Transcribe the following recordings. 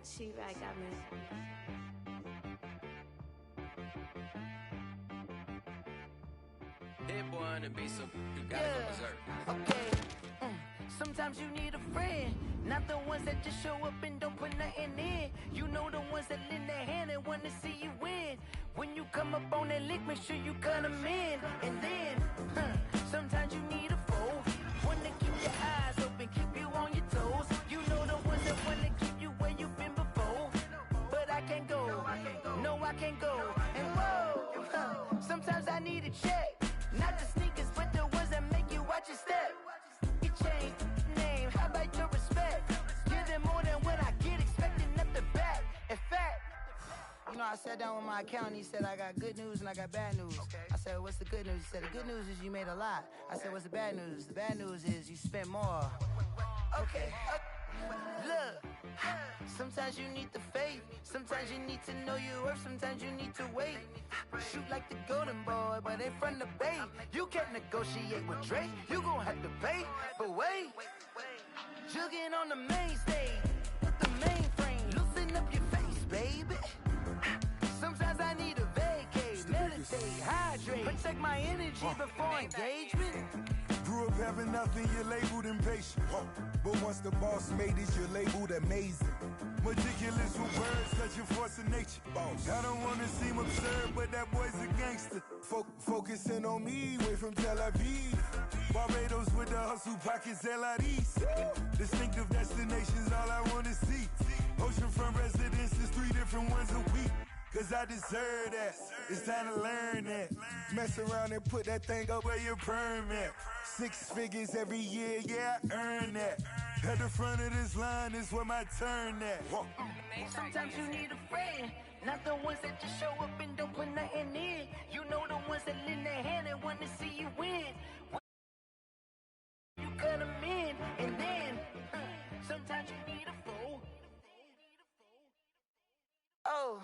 She-Rag got me. Hit boy on the beat, so you gotta go berserk. Okay. Sometimes you need a friend, not the ones that just show up and don't put nothing in. You know the ones that lend their hand and wanna see you win. When you come up on that lick, make sure you cut them in. And then, sometimes you need a foe, one to keep your eyes open, keep you on your toes. You know the ones that wanna keep you where you've been before. But I can't go, no I can't go. And whoa, sometimes I need a check. Not the sneakers, but the ones that make you watch your step. You change name, how about your respect? Give them more than what I get, expecting nothing back. In fact, you know, I sat down with my accountant, he said, I got good news and I got bad news. I said, what's the good news? He said, the good news is you made a lot. I said, what's the bad news? The bad news is you spent more. Okay, look, sometimes you need the faith, sometimes you need to know your worth, sometimes you need to wait. Shoot like the golden boy, but in front of Bay. You can't negotiate with Drake, you gon' have to pay. But wait, jugging on the main stage, with the mainframe, loosen up your face, baby. Sometimes I need a vacate, meditate, hydrate, protect my energy before engagement. Grew up having nothing, you're labeled impatient. But once the boss made it, you're labeled amazing. Meticulous with words, such a force of nature. I don't wanna seem absurd, but that boy's a gangster. Focusing on me, way from Tel Aviv. Barbados with the hustle pockets, LIDs. Distinctive destinations, all I wanna see. Oceanfront residences, 3 different ones a week. Cause I deserve that, it's time to learn that. Mess around and put that thing up where your permit. 6 figures every year, yeah, I earn that. At the front of this line is where my turn at. Sometimes you need a friend, not the ones that just show up and don't put nothing in. You know the ones that lend their hand and want to see you win. You cut them in, and then sometimes you need a foe. Oh.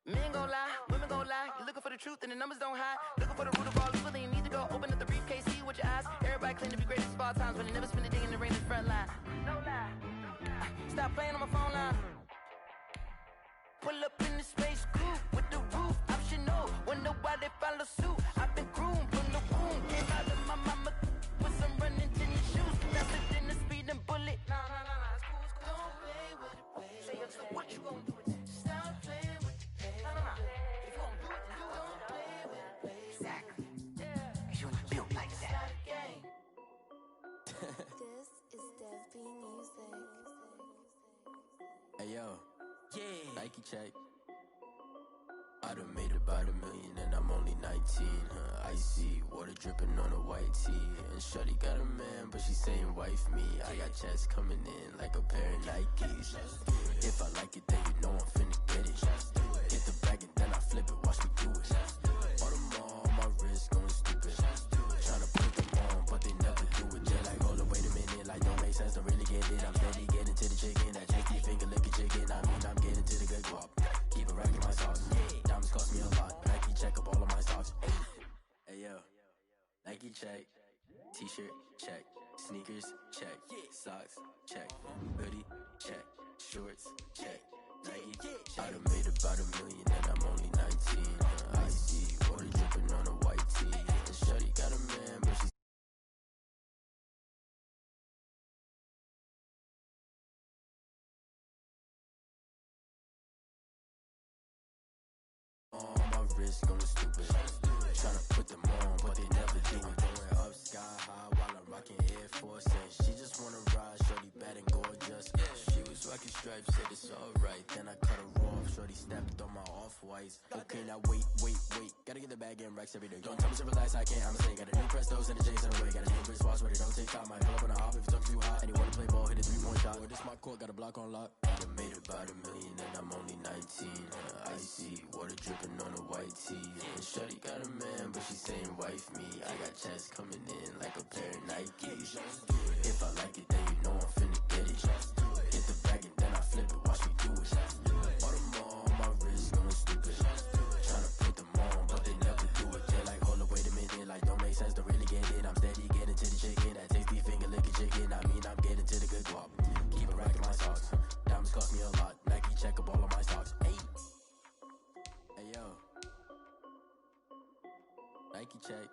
Men gon' lie, women gon' lie. You're looking for the truth and the numbers don't hide. Looking for the root of all evil, then you need to go open up the briefcase, see with your eyes. Everybody claim to be greatest of all times, but they never spend a day in the rain in the front line. No lie. Stop playing on my phone line. Pull up in the space coupe with the roof optional. Wonder why they follow suit. I've been groomed from the womb. Came out of my mama with some running tennis shoes. Faster than the speeding bullet. Nah, it's cool. Don't play with it, baby. Say so what you gon' do? Stop playing. Hey yo, Nike check. I done made about $1 million and I'm only 19. Icy water dripping on a white tee. And shorty got a man, but she saying wife me. I got checks coming in like a pair of Nikes. If I like it, then you know I'm finna get it. Hit the bag and then I flip it, watch me do it. All them on my wrist going stupid. Tryna put them on, but they never do it. They're like, hold up, wait a minute, like don't make sense, don't really get it. I'm steady getting to the chicken, that tasty finger licking chicken. I mean, I'm getting to the good guap. Keep it racking my sauce. Diamonds cost me a lot. Nike check up all of my stocks. Hey yo, Nike check. T-shirt check. Sneakers check. Socks check. Hoodie check. Shorts check. Nike. I done made about $1 million and I'm only 19. Icy water dripping on a white tee. And shorty got a man, but she's on my wrist going stupid. Tryna put them on, but they never do it. Going up sky high while I'm rocking Air Force. And she just wanna ride, shorty bad and gorgeous. She was rocking stripes, said it's alright. Then I cut her off, shorty stepped on my off-whites. Okay, now wait. Gotta get the bag and racks every day. Don't tell me to relax, I can't, I'ma say. Got a new Prestos and a J's in the way. Got a new wristwatch, but it don't take time. I pull up on a hop if it's too hot. And you wanna play ball, hit a 3-point shot. Or this my court, got a block on lock. I done made about $1 million and I'm only 19. Icy water dripping on a white tee. And shorty got a man, but she saying wife me. I got checks coming in like a pair of Nikes. If I like it, then you know I'm finna get it. Hit the bag and then I flip it, watch me do it. All them on my wrist going stupid. Tryna put them on, but they never do it. They're like, hold up, wait a minute, like don't make sense, don't really get it. I'm steady getting to the chicken, that tasty finger licking chicken. I mean, I'm getting to the good guap. Keep it racking my sauce. Diamonds cost me a lot. Nike Nike check.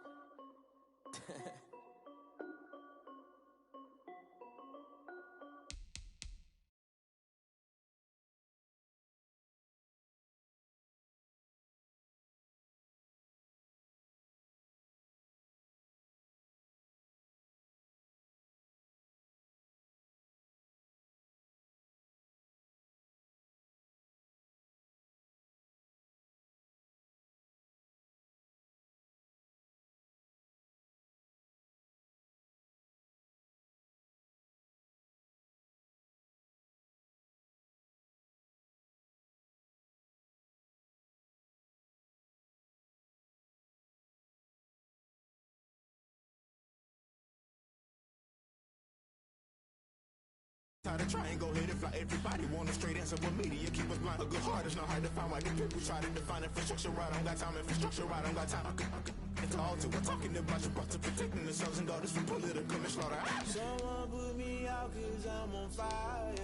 Tired of trying, go ahead and fly. Everybody want a straight answer, but media keep us blind. A good heart is not hard to find. Why the people try to define infrastructure right? I don't got time. Infrastructure right, I don't got time. I could call to. We're talking about your to protecting the sons and daughters from political and slaughter. Someone put me out 'cause I'm on fire.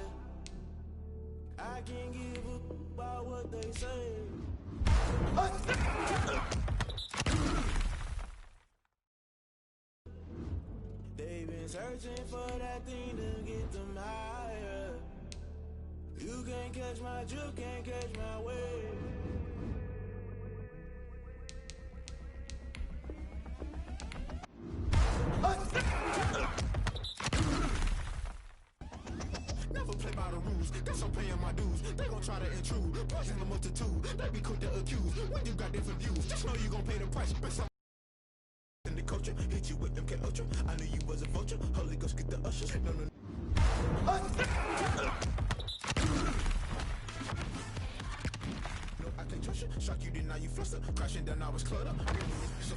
I can't give up about what they say. They've been searching for that thing to get them higher. You can't catch my drift, can't catch my wave. Never play by the rules, guess I'm paying my dues. They gon' try to intrude, poison the multitude. They be quick to accuse when you got different views. Just know you gon' pay the price. Best in the culture, hit you with them MK Ultra. I knew you was a vulture. Holy Ghost get the ushers. No. No, I can't trust you. Shock you, then now you fluster. Crashing down, I was cluttered. So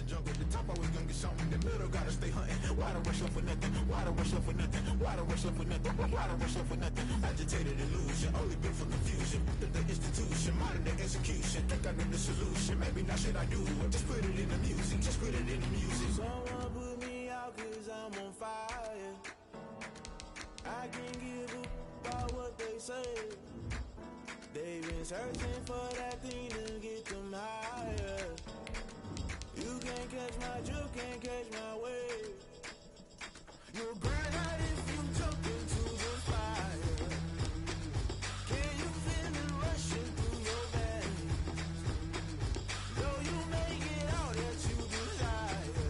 jungle. The top always gonna get something. The middle gotta stay hunting. Why the rush up for nothing? Why the rush up for nothing? Why the rush up for nothing? Why the rush up for nothing? Agitated illusion, only built for confusion. The institution, modern day execution. Think I know the solution. Maybe not shit I do. Just put it in the music. Just put it in the music. Someone put me out 'cause I'm on fire. I can't give up about what they say. They've been searching for that thing to get them higher. You can't catch my drift, can't catch my wave. You'll burn out if you jump into the fire. Can you feel it rushing through your veins? Though you make it all that you desire.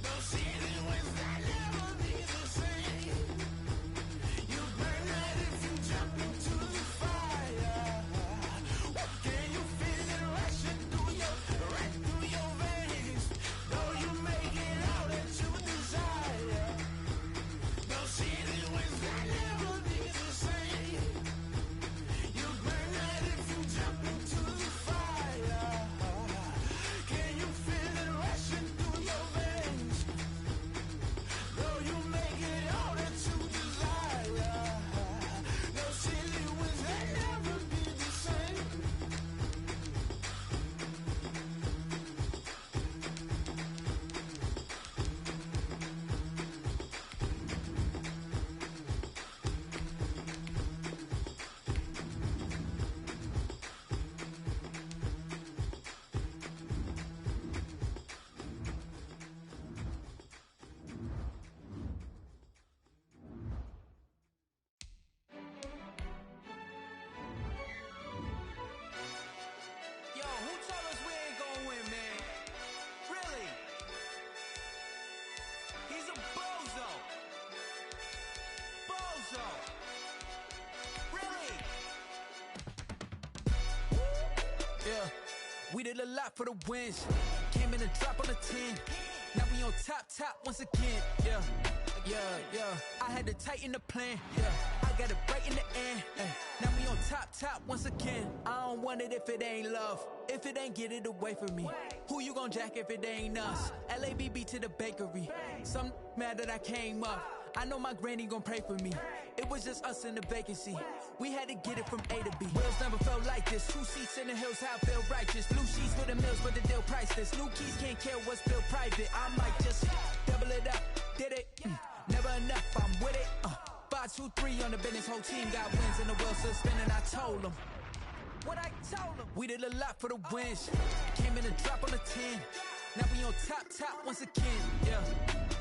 Those seasons when I never be the same. You burn out if you jump into the fire. Can you feel it rushing through your veins? Though you make it all that you desire. Those seasons when I never be the same. You burn out if you jump into the fire. Can you feel it rushing through your veins? Though you make it all that you desire. Those seasons when I never be the same. Yo, who told us we ain't gonna win, man? Really? He's a bozo. Bozo. Really? Yeah, we did a lot for the wins. Came in and drop on the 10. Now we on top once again. Yeah. I had to tighten the plan. Yeah, I got it right in the end. Now we on top once again. I don't want it if it ain't love. If it ain't, get it away from me. Who you gon' jack if it ain't us? LABB to the bakery. Some mad that I came up. I know my granny gon' pray for me. It was just us in the vacancy. We had to get it from A to B. Wheels never felt like this. 2 seats in the hills, how I feel righteous. Blue sheets for the mills, but the deal priceless. New keys can't care what's built private. I might just double it up. Did it? Never enough, I'm with it. 5, 2, 3 on the business. Whole team got wins and the wheels still spinning. I told them. what I told them. We did a lot for the wins. Came in a drop on the 10. Now we on top once again. Yeah.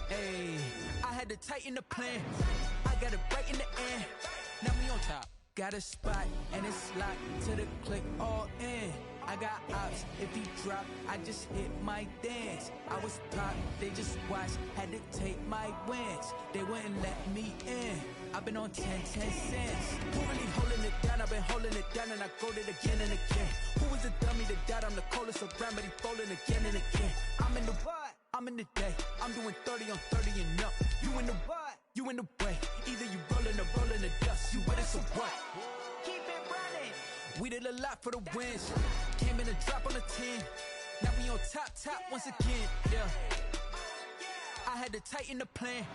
Hey, I had to tighten the plan. I got it right in the end. Now we on top. Got a spot and it's locked to the click all in. I got ops, if he drop, I just hit my dance. I was pop, they just watched, had to take my wins. They wouldn't let me in. I've been on 10 cents. Who really holding it down? I've been holding it down and I go it again and again. Who was the dummy that died? I'm the coldest around, but he falling again and again. I'm in the what? I'm in the day. I'm doing 30 on 30 and up. You in the what? You in the way. Either you rolling or rolling the dust. You with us or what? Keep it running. We did a lot for the wins. Came in a drop on the 10. Now we on top once again. Yeah. I had to tighten the plan.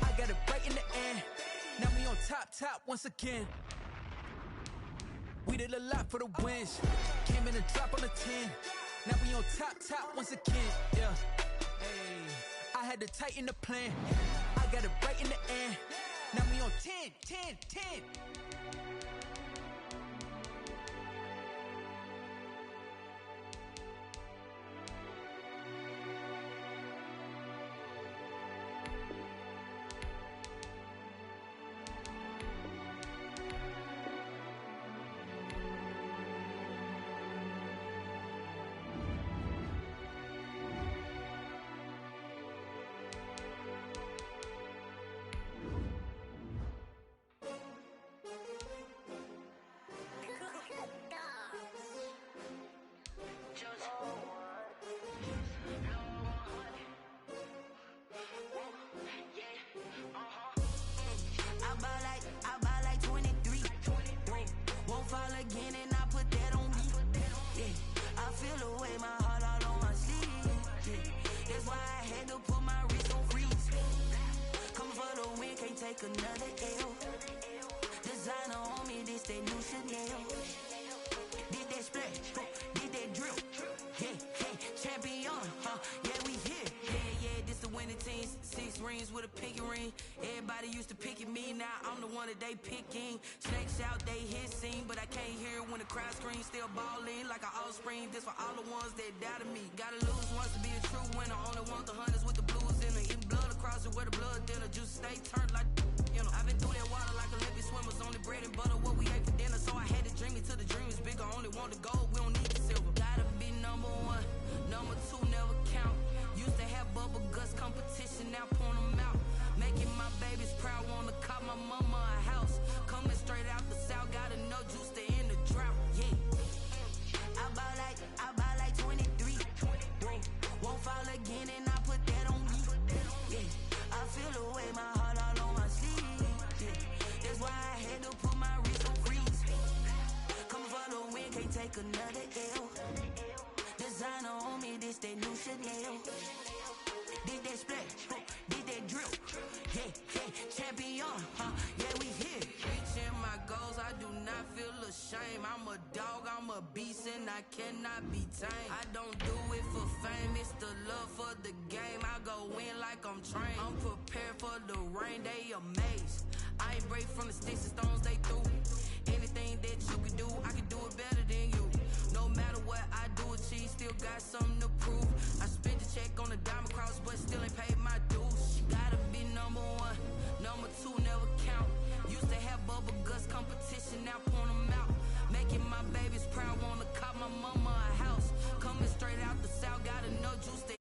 I got it right in the end. Now we on top once again. We did a lot for the wins. Came in a drop on the 10. Now we on top once again. Yeah. Hey, I had to tighten the plan. I got it right in the end. Now we on 10. I buy like 23. Won't fall again and I put that on me. Yeah, I feel the way my heart all on my sleeve. Yeah, that's why I had to put my wrist on freeze. Come for the win, can't take another L. Designer on me, this that new Chanel. Did that splash, did that drill. Yeah, champion, yeah, we here. Yeah, this the winning team. 6 rings with a pinky ring. Everybody used to picking me, now I'm the one that they picking. Snakes out, they hit scene, but I can't hear when the crowd screams. Still balling like an offspring. This for all the ones that doubted me. Gotta lose once to be a true winner. Only want the hunters with the blues in it. Eating blood across it where the blood dinner. Juice stay turned like, you know. I've been through that water like Olympic swimmers. Only bread and butter, what we ate for dinner. So I had to dream it till the dream is bigger. Only want the gold, we don't need the silver. Gotta be number 1, number 2 never count. Used to have bubble guts competition, now point them out. Making my babies proud, wanna cop my mama a house. Coming straight out the south, got enough juice to end the drought. Yeah, I buy like 23. Won't fall again and I put that on me. Yeah, I feel the way my heart all on my sleeve. Yeah, that's why I had to put my wrist on freeze. Coming for the win, can't take another L. Designer on me, this that new Chanel. Did that splash, did that drill. Yeah, champion, yeah, we here. Reaching my goals, I do not feel ashamed. I'm a dog, I'm a beast, and I cannot be tamed. I don't do it for fame, it's the love for the game. I go in like I'm trained. I'm prepared for the rain, they amazed. I ain't break from the sticks and stones they threw. Anything that you can do, I can do it better than you. No matter what I do, achieve, still got something to prove. I spent the check on the diamond cross, but still ain't paid my dues. Gotta be number 1, number 2 never count. Used to have bubble guts competition, now point them out. Making my babies proud, wanna cop my mama a house. Coming straight out the south, got enough juice to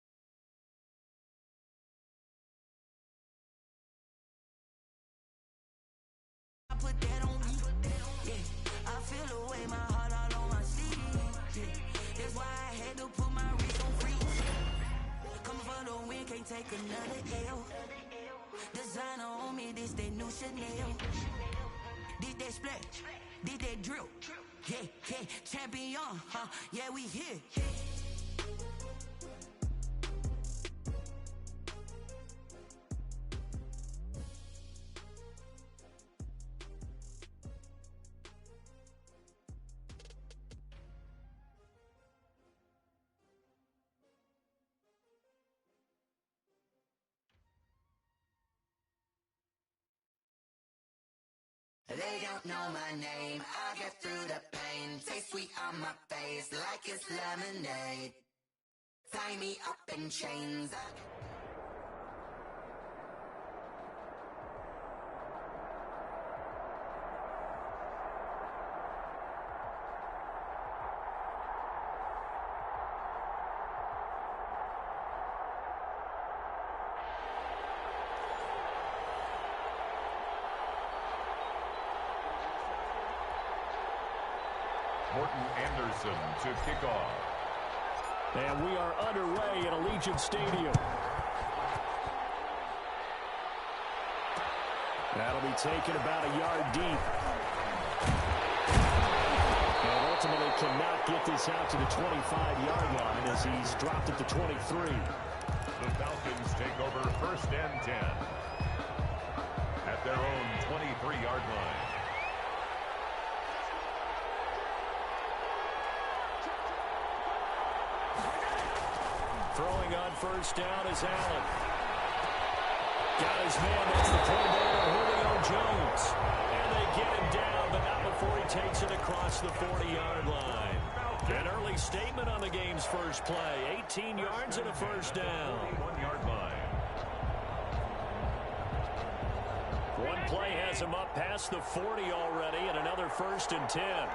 I put that on me. Yeah, I feel the way my heart all on my sleeve. Yeah, that's why I had to put my wrist on freeze. Coming for the win, can't take another L. Designer on me, this that new Chanel. Did that splash, did that drill. Yeah, champion, yeah, we here. They don't know my name. I get through the pain. Taste sweet on my face like it's lemonade. Tie me up in chains. Morton Anderson to kick off. And we are underway at Allegiant Stadium. That'll be taken about a yard deep. And ultimately cannot get this out to the 25-yard line as he's dropped at the 23. The Falcons take over 1st and 10 at their own 23-yard line. Throwing on 1st down is Allen. Got his man, that's the Pro Bowler Julio Jones. And they get him down, but not before he takes it across the 40-yard line. An early statement on the game's first play. 18 yards and a 1st down. 1-yard line. One play has him up past the 40 already, and another 1st and 10.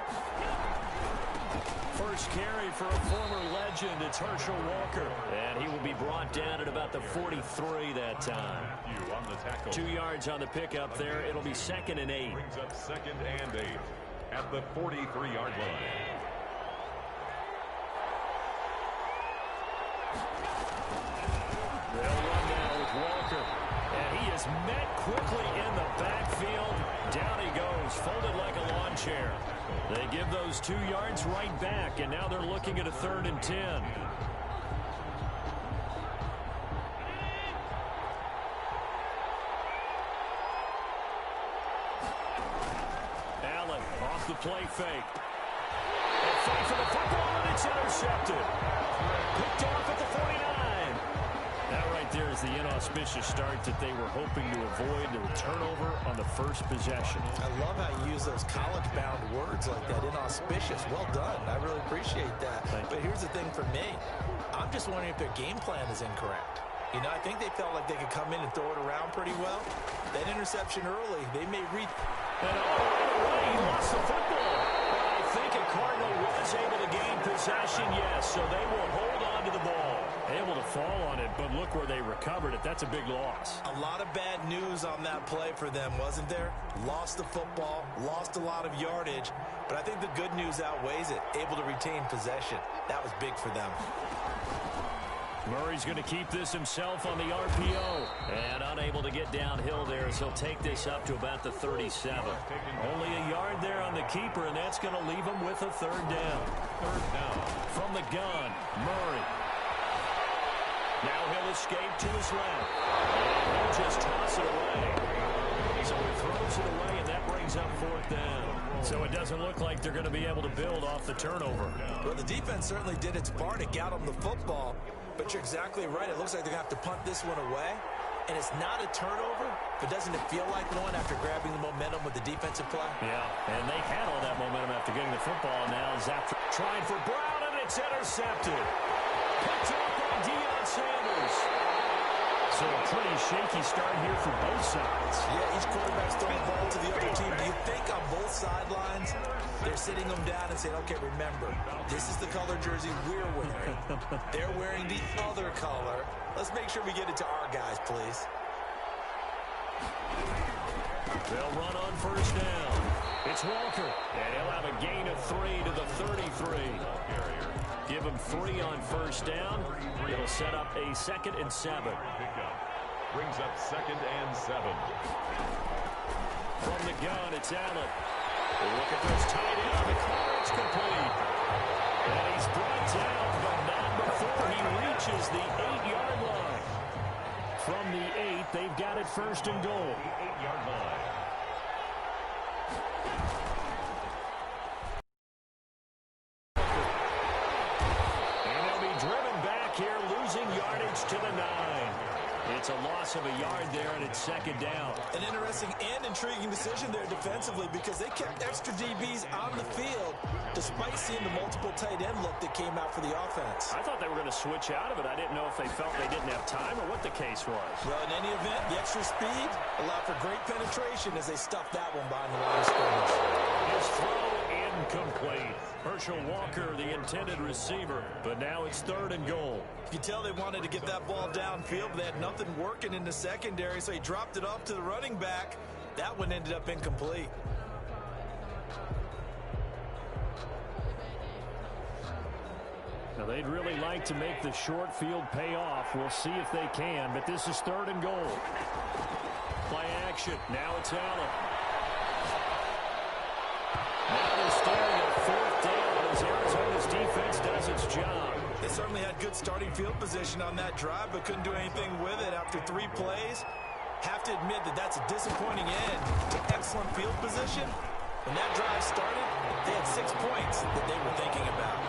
First carry for a former legend, it's Herschel Walker. And he will be brought down at about the 43 that time. Matthew on the tackle. 2 yards on the pickup there. It'll be 2nd and 8. Brings up 2nd and 8 at the 43-yard line. They'll run now with Walker. And he is met quickly in the backfield. Down he goes, folded like a lawn chair. They give those 2 yards right back, and now they're looking at a 3rd and 10. Allen off the play fake. A fake for the football, and it's intercepted. Picked off at the 49. That right there is the inauspicious start that they were hoping to avoid, the turnover on the first possession. I love how you use those college-bound words like that, inauspicious. Well done. I really appreciate that. But here's the thing for me. I'm just wondering if their game plan is incorrect. You know, I think they felt like they could come in and throw it around pretty well. That interception early, they may read. And right away, he lost the football. But I think a Cardinal was able to gain possession, yes, so they will hold on to the ball. Able to fall on it, but look where they recovered it. That's a big loss. A lot of bad news on that play for them, wasn't there? Lost the football, lost a lot of yardage, but I think the good news outweighs it. Able to retain possession. That was big for them. Murray's going to keep this himself on the RPO. And unable to get downhill there as he'll take this up to about the 37. Only a yard there on the keeper, and that's going to leave him with a 3rd down. 3rd down. From the gun, Murray. Now he'll escape to his left. And he'll just toss it away. So he throws it away, and that brings up 4th down. So it doesn't look like they're going to be able to build off the turnover. Well, the defense certainly did its part to get them the football. But you're exactly right. It looks like they're going to have to punt this one away. And it's not a turnover, but doesn't it feel like one after grabbing the momentum with the defensive play? Yeah, and they had all that momentum after getting the football. Now Zap trying for Brown, and it's intercepted. Picked up by Deion Sanders. So a pretty shaky start here for both sides. Yeah, each quarterback's throwing the ball to the other team. Do you think on both sidelines they're sitting them down and saying, okay, remember, this is the color jersey we're wearing. They're wearing the other color. Let's make sure we get it to our guys, please. They'll run on 1st down. It's Walker, and he'll have a gain of 3 to the 33. Give him 3 on 1st down. It'll set up a 2nd and 7. Brings up 2nd and 7. From the gun, it's Allen. Look at this tight end on the corner. It's complete. And he's brought down, but not before he reaches the 8-yard line. From the 8, they've got it 1st and goal. 8-yard line. It's a loss of a yard there, and it's second down. An interesting and intriguing decision there defensively because they kept extra DBs on the field despite seeing the multiple tight end look that came out for the offense. I thought they were going to switch out of it. I didn't know if they felt they didn't have time or what the case was. Well, in any event, the extra speed allowed for great penetration as they stuffed that one behind the line of scrimmage. His throw incomplete. Herschel Walker, the intended receiver, but now it's 3rd and goal. You can tell they wanted to get that ball downfield, but they had nothing working in the secondary, so he dropped it off to the running back. That one ended up incomplete. Now, they'd really like to make the short field pay off. We'll see if they can, but this is 3rd and goal. Play action. Now it's Allen. Now they're staring at 4th down as Arizona's defense does its job. They certainly had good starting field position on that drive, but couldn't do anything with it after 3 plays. Have to admit that that's a disappointing end to excellent field position. When that drive started, they had 6 points that they were thinking about.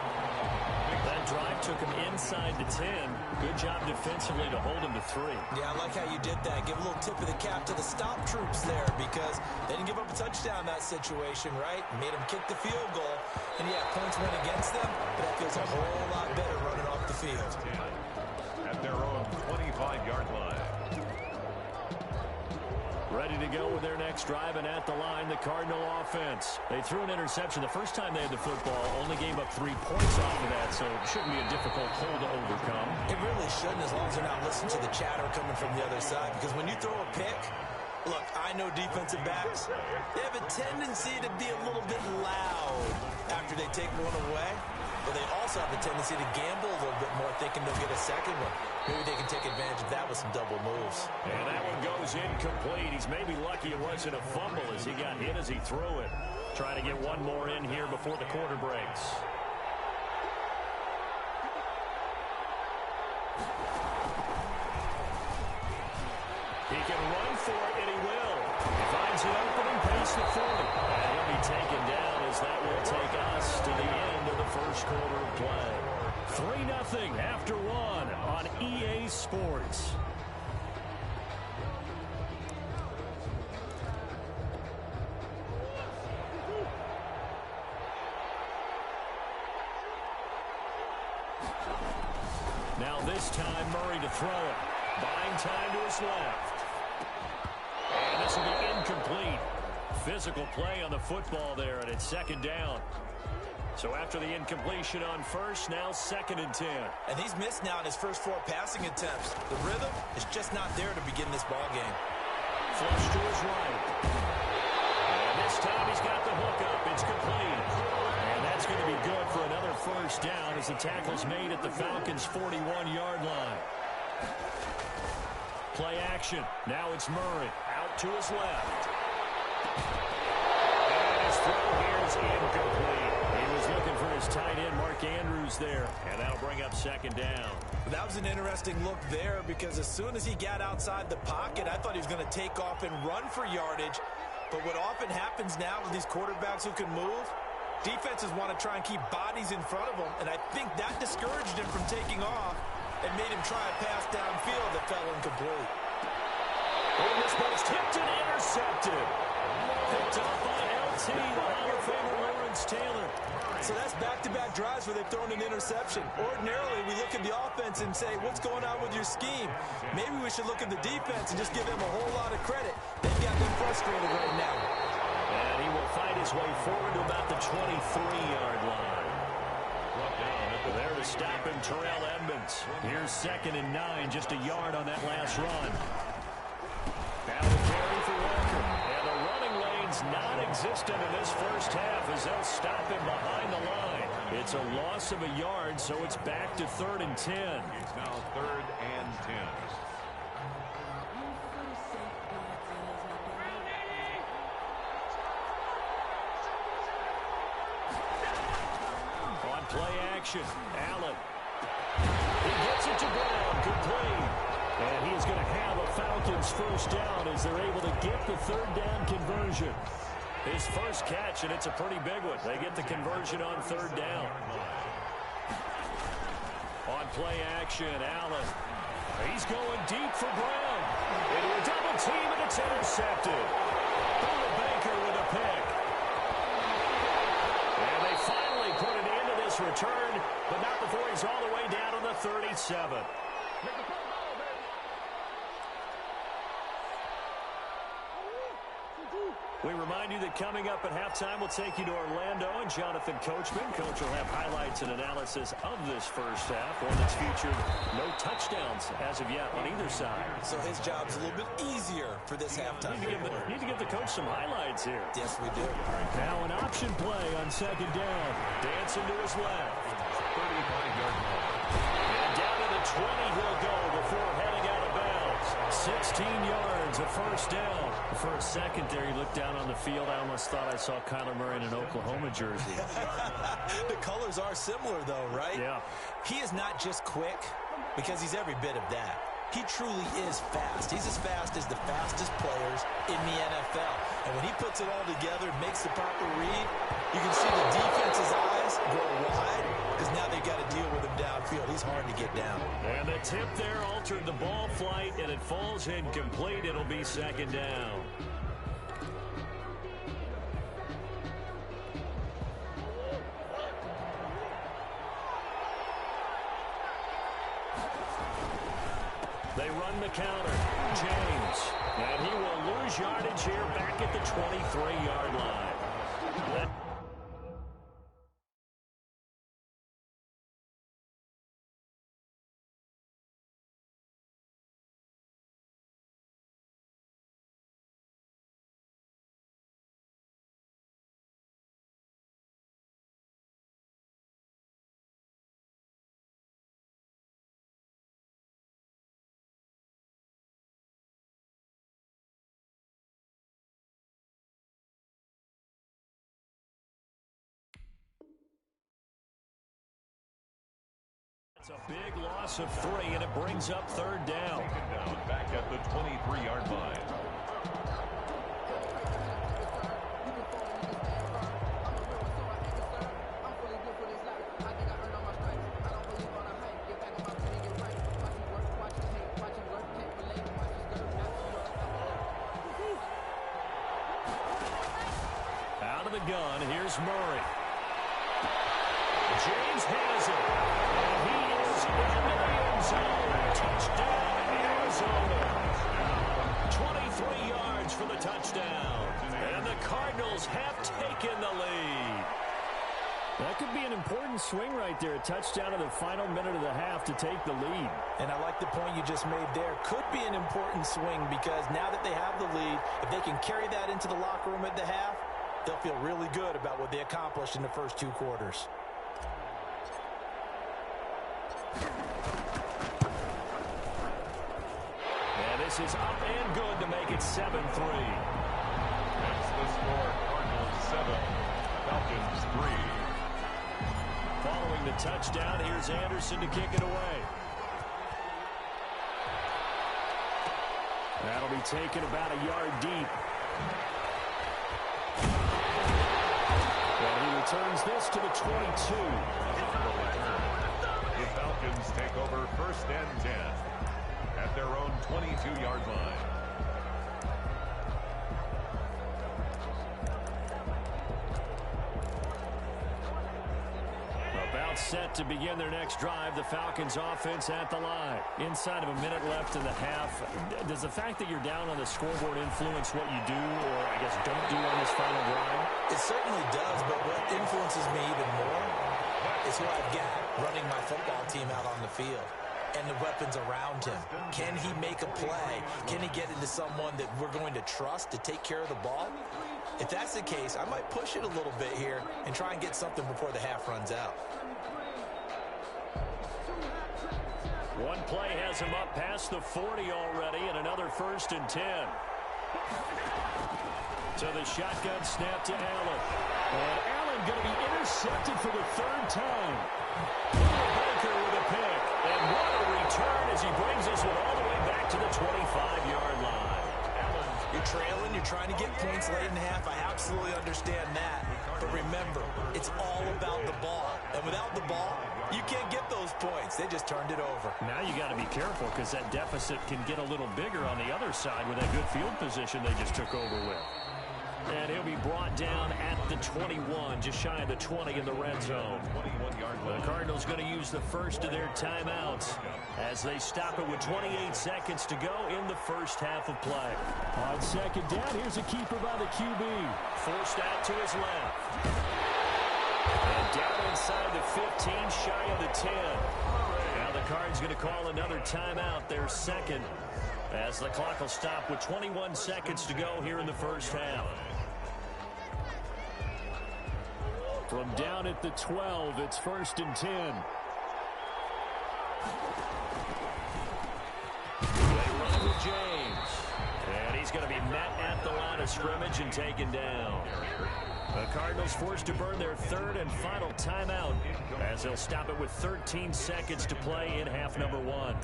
That drive took him inside the 10. Good job defensively to hold him to 3. Yeah, I like how you did that. Give a little tip of the cap to the stop troops there because they didn't give up a touchdown in that situation, right? Made them kick the field goal. And, yeah, points went against them, but that feels a whole lot better running off the field. At their own 25-yard line. Ready to go with their next drive, and at the line, the Cardinal offense. They threw an interception the first time they had the football, only gave up 3 points off of that, so it shouldn't be a difficult hole to overcome. It really shouldn't, as long as they're not listening to the chatter coming from the other side, because when you throw a pick, look, I know defensive backs, they have a tendency to be a little bit loud after they take one away, but they also have a tendency to gamble a little bit more, thinking they'll get a second one. Maybe they can take advantage of that with some double moves. And that one goes incomplete. He's maybe lucky it wasn't a fumble as he got hit as he threw it. Trying to get one more in here before the quarter breaks. He can run for it, and he will. He finds an opening past the 40. And he'll be taken down as that will take us to the end of the first quarter of play. 3-0 after 1 on EA Sports. Now this time Murray to throw it. Buying time to his left. And this will be incomplete. Physical play on the football there, and it's 2nd down. So after the incompletion on first, now 2nd and 10. And he's missed now in his first 4 passing attempts. The rhythm is just not there to begin this ball game. Flush to his right. And this time he's got the hook up. It's complete. And that's going to be good for another first down as the tackle's made at the Falcons' 41-yard line. Play action. Now it's Murray. Out to his left. And his throw here is incomplete. He was looking for his tight end, Mark Andrews, there. And that'll bring up 2nd down. That was an interesting look there because as soon as he got outside the pocket, I thought he was going to take off and run for yardage. But what often happens now with these quarterbacks who can move, defenses want to try and keep bodies in front of them, and I think that discouraged him from taking off and made him try a pass downfield that fell incomplete. Oh, this one's tipped and intercepted. Picked up by LT, the Hall of Famer Lawrence Taylor. So that's back-to-back drives where they've thrown an interception. Ordinarily, we look at the offense and say, what's going on with your scheme? Maybe we should look at the defense and just give them a whole lot of credit. They've got them frustrated right now. And he will fight his way forward to about the 23-yard line. There to stop him, Terrell Edmonds. Here's 2nd and 9, just a yard on that last run. Now the carry for Walker. And the running lane's non-existent in this first half as they'll stop him behind the line. It's a loss of a yard, so it's back to 3rd and 10. It's now 3rd and 10. On play action, Allen. He gets it to Brown, complete. And he's going to have a Falcons first down as they're able to get the 3rd down conversion. His first catch, and it's a pretty big one. They get the conversion on 3rd down. On play action, Allen. He's going deep for Brown. Into a double team, and it's intercepted. Baker with a pick. And they finally put an end to this return, but not before he's all the way down to the 37. We remind you that coming up at halftime, we'll take you to Orlando and Jonathan Coachman. Coach will have highlights and analysis of this first half, one that's featured no touchdowns as of yet on either side. So his job's a little bit easier for this halftime. Need to give the coach some highlights here. Yes, we do. Now an option play on second down. Dancing to his left. 35-yard line. And down to the 20 he'll go before heading out of bounds. 16 yards, a first down. For a second there, you looked down on the field. I almost thought I saw Kyler Murray in an Oklahoma jersey. The colors are similar, though, right? Yeah. He is not just quick, because he's every bit of that. He truly is fast. He's as fast as the fastest players in the NFL. And when he puts it all together and makes the proper read, you can see the defense's eyes go wide because now they've got to deal with him downfield. He's hard to get down. And the tip there altered the ball flight, and it falls incomplete. It'll be second down. They run the counter. James. And he will lose yardage here back at the 23-yard line. It's a big loss of 3, and it brings up third down. Back at the 23-yard line. Out of the gun, here's Murray. James has it. And he is into the end zone. Touchdown, Arizona. 23 yards for the touchdown. And the Cardinals have taken the lead. That could be an important swing right there. A touchdown in the final minute of the half to take the lead. And I like the point you just made there. Could be an important swing because now that they have the lead, if they can carry that into the locker room at the half, they'll feel really good about what they accomplished in the first 2 quarters. And this is up and good to make it 7-3. That's the score. Cardinals 7, Falcons 3. Following the touchdown, here's Anderson to kick it away. That'll be taken about a yard deep. And he returns this to the 22. The Falcons take over first and 10 at their own 22-yard line. About set to begin their next drive, the Falcons offense at the line. Inside of a minute left in the half, does the fact that you're down on the scoreboard influence what you do or, I guess, don't do on this final drive? It certainly does, but what influences me even more is who I've got running my football team out on the field and the weapons around him. Can he make a play? Can he get into someone that we're going to trust to take care of the ball? If that's the case, I might push it a little bit here and try and get something before the half runs out. One play has him up past the 40 already, and another 1st and 10. So the shotgun snap to Allen. And Allen going to be intercepted for the 3rd time. Baker with a pick. And what a return as he brings us all the way back to the 25-yard line. Allen's You're trailing, you're trying to get points late in half. I absolutely understand that. But remember, it's all about the ball. And without the ball, you can't get those points. They just turned it over. Now you got to be careful because that deficit can get a little bigger on the other side with that good field position they just took over with. And he'll be brought down at the 21, just shy of the 20 in the red zone. The Cardinals going to use the first of their timeouts as they stop it with 28 seconds to go in the first half of play. On second down, here's a keeper by the QB. Forced out to his left. And down inside the 15, shy of the 10. Now the Cards going to call another timeout, their second, as the clock will stop with 21 seconds to go here in the first half. From down at the 12, it's 1st and 10. They run with James. And he's going to be met at the line of scrimmage and taken down. The Cardinals forced to burn their third and final timeout as they'll stop it with 13 seconds to play in half number 1.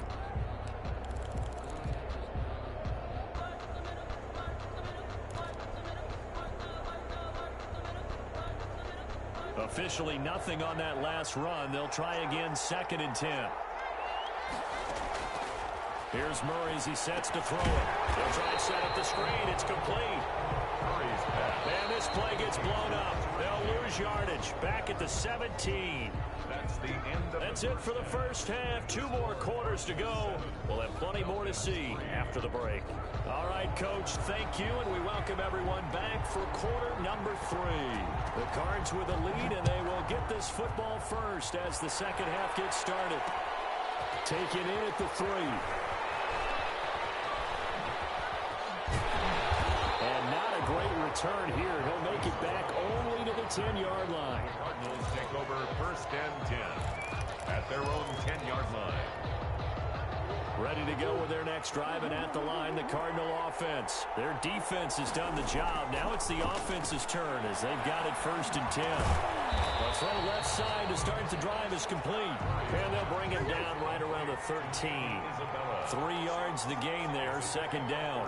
Officially nothing on that last run. They'll try again, 2nd and 10. Here's Murray as he sets to throw it. They'll try and set up the screen. It's complete. Murray's back. And this play gets blown up. They'll lose yardage. Back at the 17. That's it for the first half. 2 more quarters to go. We'll have plenty more to see after the break. All right, Coach, thank you, and we welcome everyone back for quarter number 3. The Cards with a lead, and they will get this football first as the second half gets started. Taken in at the 3. And not a great return here. He'll make it back only to the 10-yard line. Cardinals take over 1st and 10 at their own 10-yard line. Ready to go with their next drive, and at the line, the Cardinal offense. Their defense has done the job. Now it's the offense's turn as they've got it 1st and 10. The throw left side to start the drive is complete. And they'll bring him down right around the 13. 3 yards the gain there, 2nd down.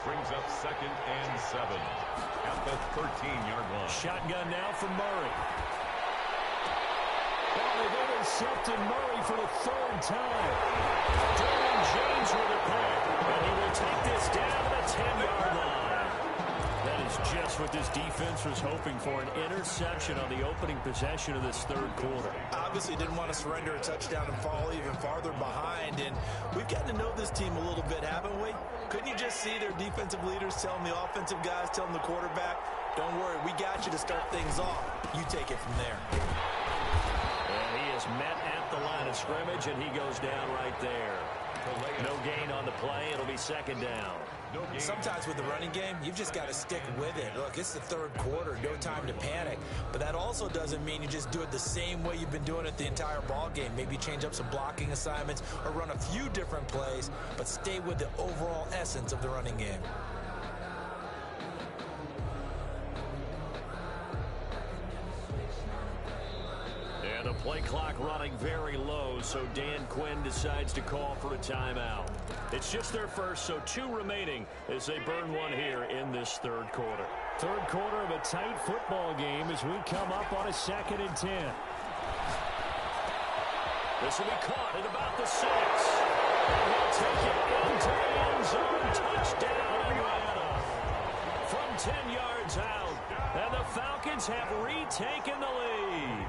Brings up 2nd and 7 at the 13-yard line. Shotgun now from Murray. Well, they've intercepted Murray for the 3rd time. James with a pick, and he will take this down to the 10-yard line. That is just what this defense was hoping for, an interception on the opening possession of this 3rd quarter. Obviously didn't want to surrender a touchdown and fall even farther behind, and we've gotten to know this team a little bit, haven't we? Couldn't you just see their defensive leaders telling the offensive guys, telling the quarterback, don't worry, we got you to start things off. You take it from there. And he is met at the line of scrimmage, and he goes down right there. No gain on the play. It'll be 2nd down. Sometimes with the running game, you've just got to stick with it. Look, it's the 3rd quarter, no time to panic. But that also doesn't mean you just do it the same way you've been doing it the entire ball game. Maybe change up some blocking assignments or run a few different plays, but stay with the overall essence of the running game. And the play clock running very low, so Dan Quinn decides to call for a timeout. It's just their first, so 2 remaining as they burn one here in this 3rd quarter. 3rd quarter of a tight football game as we come up on a 2nd and 10. This will be caught at about the 6. And he'll take it into the end zone. Touchdown, Atlanta. From 10 yards out. And the Falcons have retaken the lead.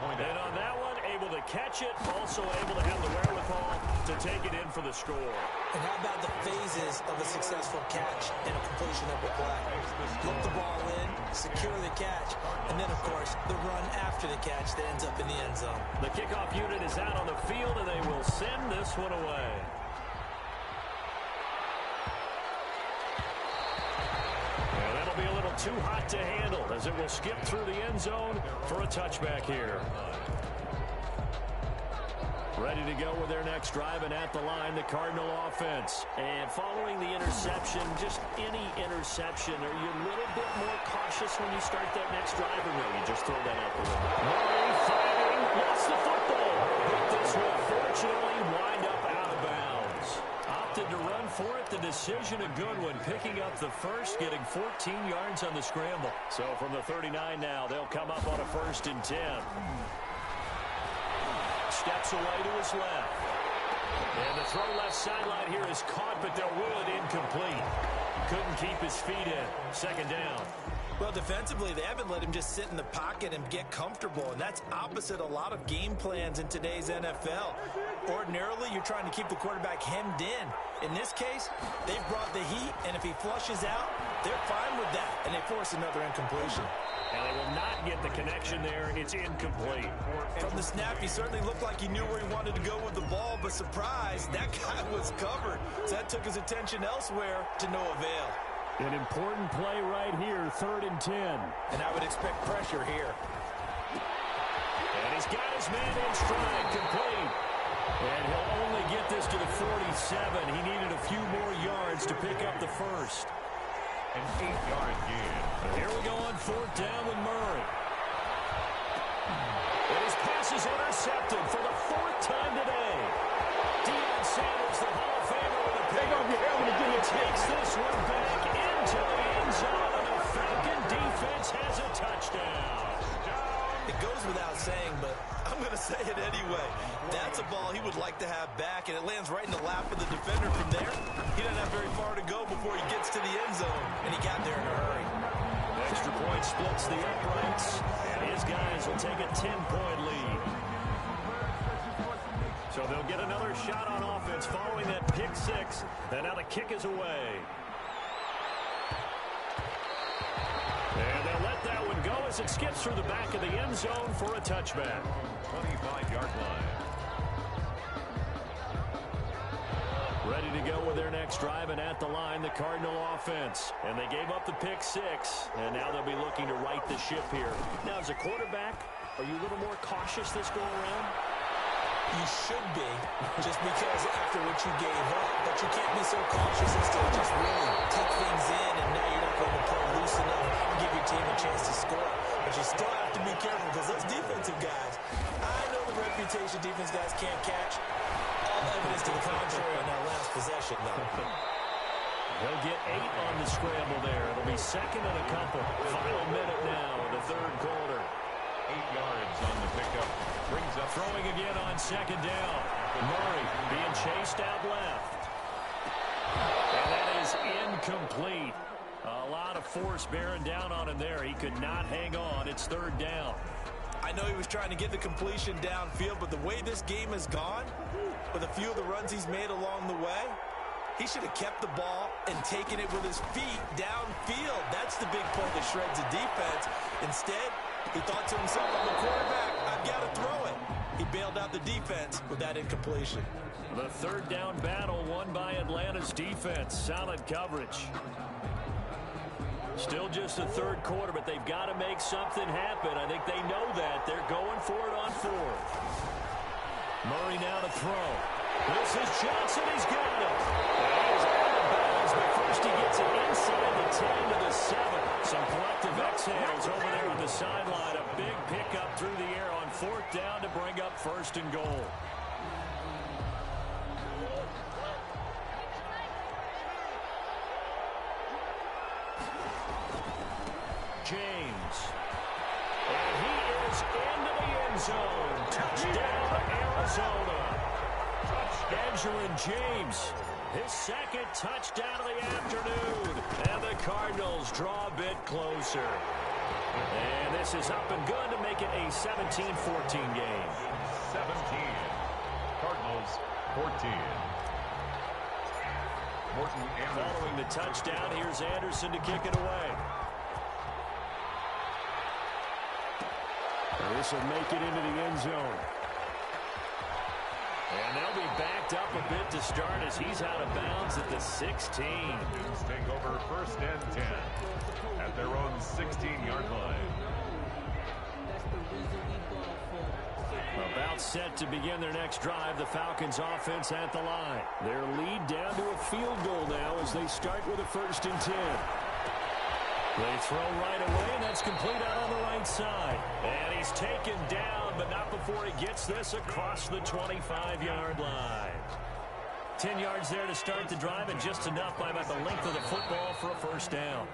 And on that one, able to catch it, also able to have the wherewithal to take it in for the score. And how about the phases of a successful catch and a completion of a play? Look the ball in, secure the catch, and then, of course, the run after the catch that ends up in the end zone. The kickoff unit is out on the field, and they will send this one away. And that'll be a little too hot to handle as it will skip through the end zone for a touchback here. Ready to go with their next drive, and at the line, the Cardinal offense. And following the interception, just any interception, are you a little bit more cautious when you start that next drive, or no, you just throw that out the window? Murray fighting, lost the football, but this will fortunately wind up out of bounds. Opted to run for it. The decision a good one. Picking up the first, getting 14 yards on the scramble. So from the 39 now, they'll come up on a 1st and 10. Steps away to his left. And the throw left sideline here is caught, but they'll rule it incomplete. Couldn't keep his feet in. 2nd down. Well, defensively, they haven't let him just sit in the pocket and get comfortable, and that's opposite a lot of game plans in today's NFL. Ordinarily, you're trying to keep the quarterback hemmed in. In this case, they've brought the heat, and if he flushes out, they're fine with that, and they force another incompletion. And they will not get the connection there. It's incomplete. From the snap, he certainly looked like he knew where he wanted to go with the ball, but surprise, that guy was covered. So that took his attention elsewhere to no avail. An important play right here, 3rd and 10. And I would expect pressure here. And he's got his man in stride, complete. And he'll only get this to the 47. He needed a few more yards to pick up the first. An 8-yard gain. Here we go on 4th down with Murray. And his pass is intercepted for the 4th time today. Deion Sanders, the Hall of Famer, with a pick. He takes this one back into the end zone, and the Falcon defense has a touchdown. It goes without saying, but I'm going to say it anyway. That's a ball he would like to have back, and it lands right in the lap of the defender from there. He doesn't have very far to go before he gets to the end zone, and he got there in a hurry. Extra point splits the uprights, and his guys will take a 10-point lead. So they'll get another shot on offense following that pick 6, and now the kick is away. And they'll let that one go as it skips through the back of the end zone for a touchback. 25-yard line. Ready to go with their next drive, and at the line, the Cardinal offense. And they gave up the pick 6, and now they'll be looking to right the ship here. Now, as a quarterback, are you a little more cautious this go around? You should be, just because after what you gave up. But you can't be so cautious as to just really take things in, and now you're not going to play loose enough and give your team a chance to score. But you still have to be careful, because those defensive guys, I know the reputation defense guys can't catch. All evidence to the contrary on that last possession, though. They'll get 8 on the scramble there. It'll be 2nd and a couple. Final minute now in the 3rd quarter. 8 yards on the pickup. Brings up throwing again on 2nd down. Murray being chased out left. And that is incomplete. A lot of force bearing down on him there. He could not hang on. It's 3rd down. I know he was trying to get the completion downfield, but the way this game has gone, with a few of the runs he's made along the way, he should have kept the ball and taken it with his feet downfield. That's the big play that shreds the defense. Instead, he thought to himself, I'm the quarterback, I've got to throw it. He bailed out the defense with that incompletion. The 3rd down battle won by Atlanta's defense. Solid coverage. Still just the 3rd quarter, but they've got to make something happen. I think they know that. They're going for it on 4th. Murray now to throw. This is Johnson. He's got it. He's out of bounds, but first he gets it inside the 10 to the 7. Some collective exhales over there on the sideline. A big pickup through the air on 4th down to bring up 1st and goal. James. And he is into the end zone. Touchdown, Arizona. Edgerrin James, his 2nd touchdown of the afternoon. And the Cardinals draw a bit closer. And this is up and good to make it a 17-14 game. 17. Cardinals 14. Morton Anderson. Following the touchdown, here's Anderson to kick it away. This will make it into the end zone. And they'll be backed up a bit to start as he's out of bounds at the 16. Take over 1st and 10 at their own 16-yard line. About set to begin their next drive, the Falcons offense at the line. Their lead down to a field goal now as they start with a 1st and 10. They throw right away, and that's complete out on the right side. And he's taken down, but not before he gets this across the 25-yard line. 10 yards there to start the drive, and just enough by about the length of the football for a first down.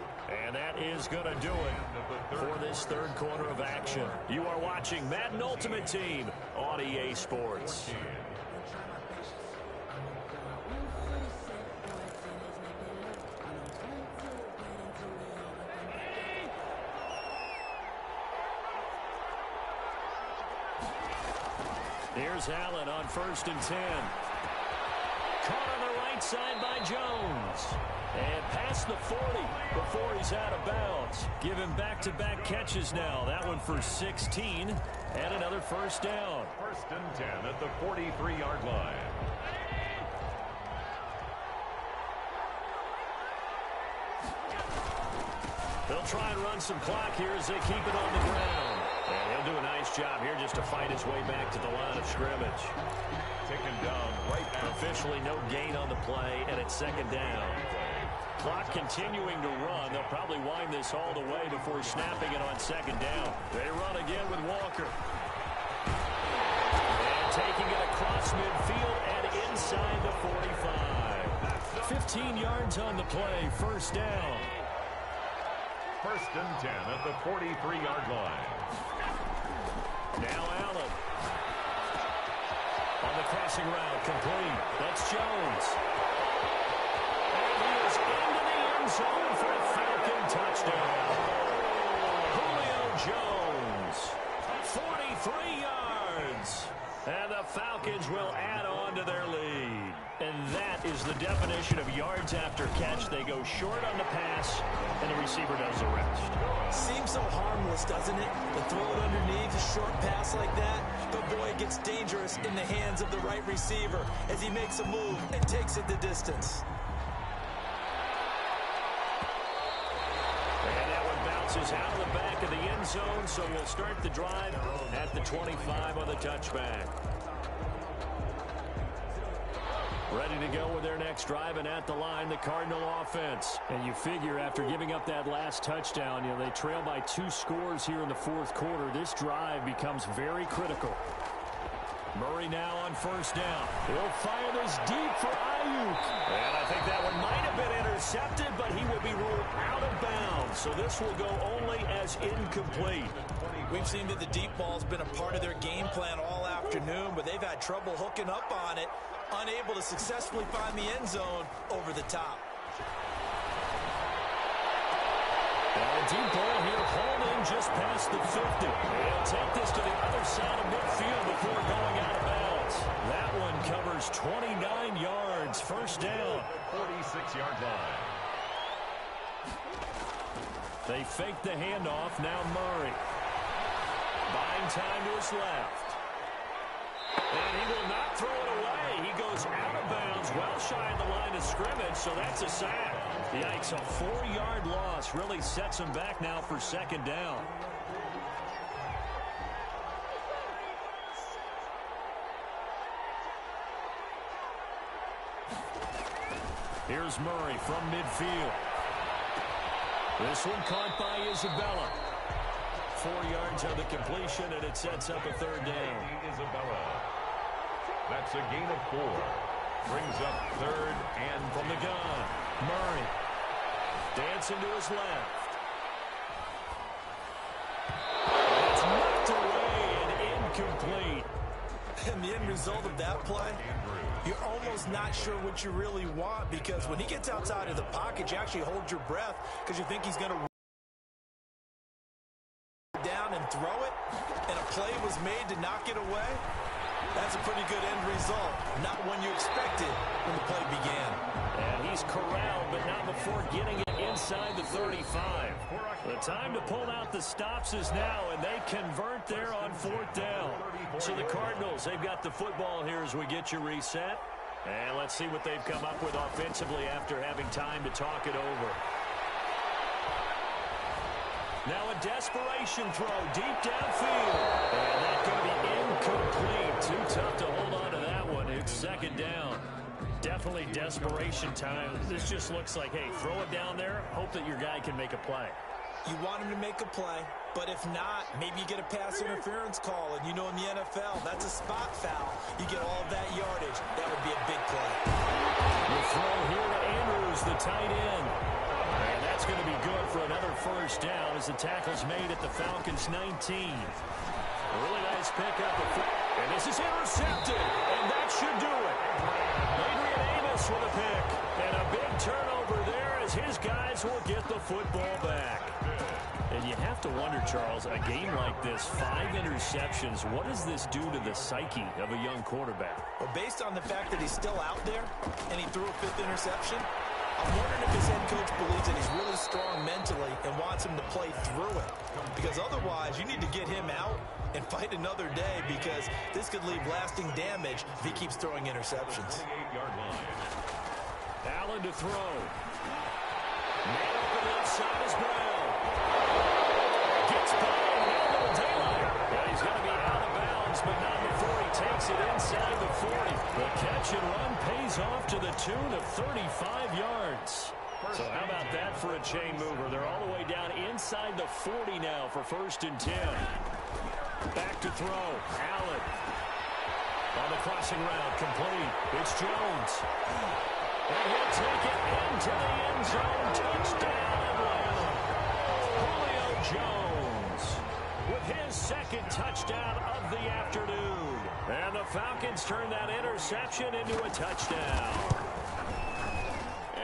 And that is going to do it for this third quarter of action. You are watching Madden Ultimate Team on EA Sports. Here's Allen on 1st and 10. Caught on the right side by Jones. And past the 40 before he's out of bounds. Give him back-to-back catches now. That one for 16 and another first down. 1st and 10 at the 43-yard line. They'll try and run some clock here as they keep it on the ground. And he'll do a nice job here just to fight his way back to the line of scrimmage. Taken down right now. Officially no gain on the play, and it's 2nd down. Clock continuing to run. They'll probably wind this all the way before snapping it on 2nd down. They run again with Walker. And taking it across midfield and inside the 45. 15 yards on the play, first down. 1st and 10 at the 43-yard line. Now Allen. On the crossing route, complete. That's Jones. And he is into the end zone for a Falcon touchdown. Julio Jones, 43 yards. And the Falcons will add on to their lead. And that is the definition of yards after catch. They go short on the pass, and the receiver does the rest. Seems so harmless, doesn't it? To throw it underneath a short pass like that. But boy, it gets dangerous in the hands of the right receiver as he makes a move and takes it the distance. And that one bounces out of the back of the end zone, so we'll start the drive at the 25 on the touchback. Ready to go with their next drive, and at the line, the Cardinal offense. And you figure after giving up that last touchdown, they trail by 2 scores here in the 4th quarter. This drive becomes very critical. Murray now on 1st down. He'll fire this deep for Ayuk. And I think that one might have been intercepted, but he will be ruled out of bounds. So this will go only as incomplete. We've seen that the deep ball's been a part of their game plan all afternoon, but they've had trouble hooking up on it, unable to successfully find the end zone over the top. And a deep ball here, hauled in just past the 50. They'll take this to the other side of midfield before going out of bounds. That one covers 29 yards, first down. 46-yard line. They fake the handoff, now Murray. Buying time to his left. And he will not throw it away. He goes out of bounds, well shy of the line of scrimmage, so that's a sack. Yikes, a 4-yard loss really sets him back now for 2nd down. Here's Murray from midfield. This one caught by Isabella. 4 yards on the completion, and it sets up a 3rd down. Isabella. That's a gain of 4. Brings up 3rd and from the gun. Murray dancing to his left. It's knocked away and incomplete. And the end result of that play, you're almost not sure what you really want, because when he gets outside of the pocket, you actually hold your breath because you think he's going to down and throw it, and a play was made to knock it away. That's a pretty good end result. Not one you expected when the play began. And he's corralled, but not before getting it inside the 35. The time to pull out the stops is now, and they convert there on 4th down. So the Cardinals, they've got the football here as we get you reset. And let's see what they've come up with offensively after having time to talk it over. Now a desperation throw deep downfield. And that's going to be incomplete. Too tough to hold on to that one. It's 2nd down. Definitely desperation time. This just looks like, hey, throw it down there, hope that your guy can make a play. You want him to make a play, but if not, maybe you get a pass interference call, and you know in the NFL, that's a spot foul. You get all of that yardage. That would be a big play. The throw here to Andrews, the tight end. And that's going to be good for another first down as the tackle's made at the Falcons' 19. A really nice pickup. And this is intercepted, and that should do it. Adrian Amos with a pick, and a big turnover there as his guys will get the football back. And you have to wonder, Charles, a game like this, 5 interceptions, what does this do to the psyche of a young quarterback? Well, based on the fact that he's still out there and he threw a 5th interception, I'm wondering if his head coach believes that he's really strong mentally and wants him to play through it. Because otherwise, you need to get him out and fight another day, because this could leave lasting damage if he keeps throwing interceptions. 28-yard line. Allen to throw. Man open left side is Brown. Gets by and a little daylight. And he's going to be out of bounds, but not before he takes it inside the 40. The catch and run pays off to the tune of 35 yards. So how about that for a chain mover? They're all the way down inside the 40 now for 1st and 10. Back to throw. Allen. On the crossing route, complete. It's Jones. And he'll take it into the end zone. Touchdown, Atlanta. Julio Jones with his 2nd touchdown of the afternoon. And the Falcons turn that interception into a touchdown.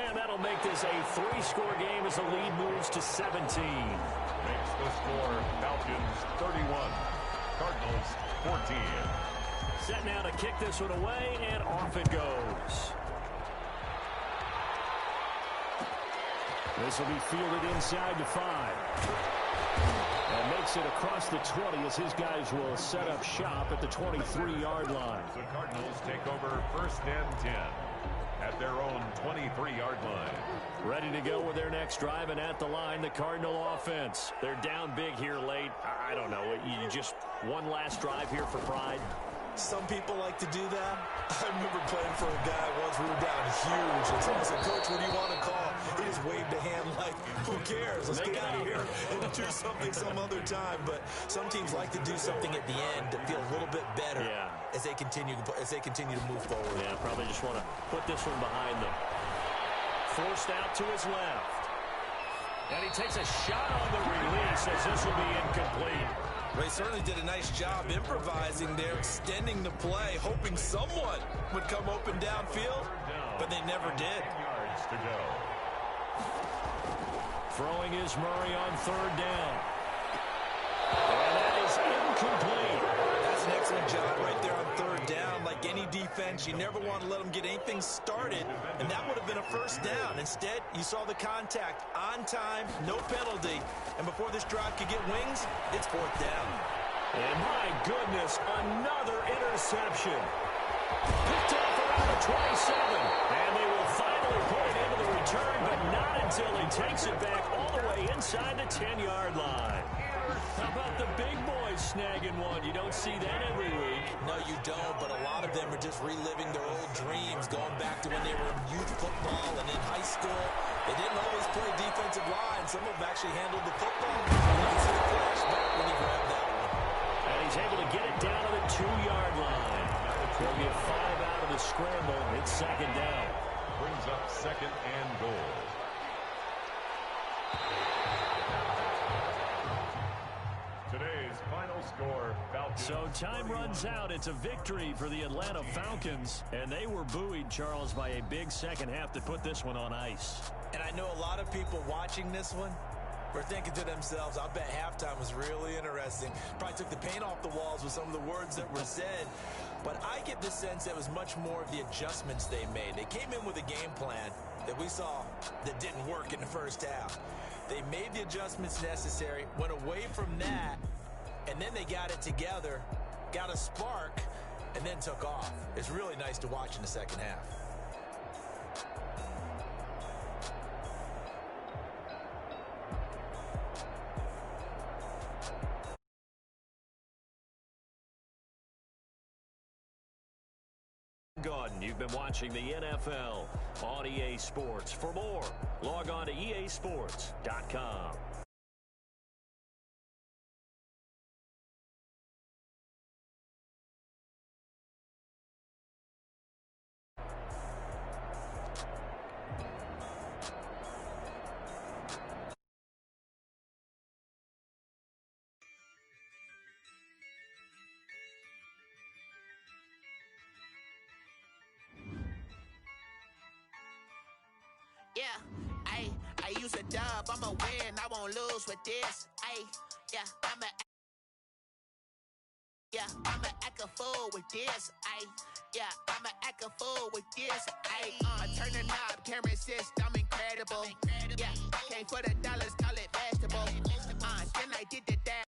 And that'll make this a 3-score game as the lead moves to 17. Makes the score Falcons 31, Cardinals 14. Set now to kick this one away, and off it goes. This will be fielded inside the 5. And makes it across the 20 as his guys will set up shop at the 23-yard line. The Cardinals take over 1st and 10 at their own 23-yard line. Ready to go with their next drive, and at the line, the Cardinal offense. They're down big here late. I don't know. You just one last drive here for pride. Some people like to do that. I remember playing for a guy once. We were down huge, and someone said, "Coach, what do you want to call?" He just waved a hand like, "Who cares? Let's get out of here and do something some other time." But some teams like to do something at the end to feel a little bit better as they continue to move forward. Yeah, probably just want to put this one behind them. Forced out to his left. And he takes a shot on the release as this will be incomplete. They certainly did a nice job improvising there, extending the play, hoping someone would come open downfield, but they never did. Yards to go. Throwing is Murray on 3rd down. And that is incomplete. That's an excellent job right there on 3rd down. Like any defense, you never want to let them get anything started, and that would have been a 1st down. Instead, you saw the contact on time, no penalty, and before this drive could get wings, it's 4th down. And my goodness, another interception. Picked off around the 27, and they will finally put it into the return, but not until he takes it back all the way inside the 10-yard line. How about the big boys snagging one? You don't see that every week. No, you don't, but a lot of them are just reliving their old dreams, going back to when they were in youth football and in high school. They didn't always play defensive line. Some of them actually handled the football. You can see the flashback when he grabbed that one. And he's able to get it down to the 2-yard line. They'll get 5 out of the scramble. It's 2nd down. Brings up 2nd and goal. Today's final score, Falcons. So time runs out. It's a victory for the Atlanta Falcons. And they were buoyed, Charles, by a big second half to put this one on ice. And I know a lot of people watching this one were thinking to themselves, I bet halftime was really interesting. Probably took the paint off the walls with some of the words that were said. But I get the sense that was much more of the adjustments they made. They came in with a game plan that we saw that didn't work in the 1st half. They made the adjustments necessary, went away from that, and then they got it together, got a spark, and then took off. It's really nice to watch in the 2nd half. You've been watching the NFL on EA Sports. For more, log on to easports.com. up, I'ma win, I won't lose with this. Ayy, yeah, I'ma act a fool with this. Ayy, yeah, I'ma act a fool with this. Ayy, I turn the knob, can't resist, I'm incredible. Yeah, came for the dollars, call it vegetable. Then I did the dash.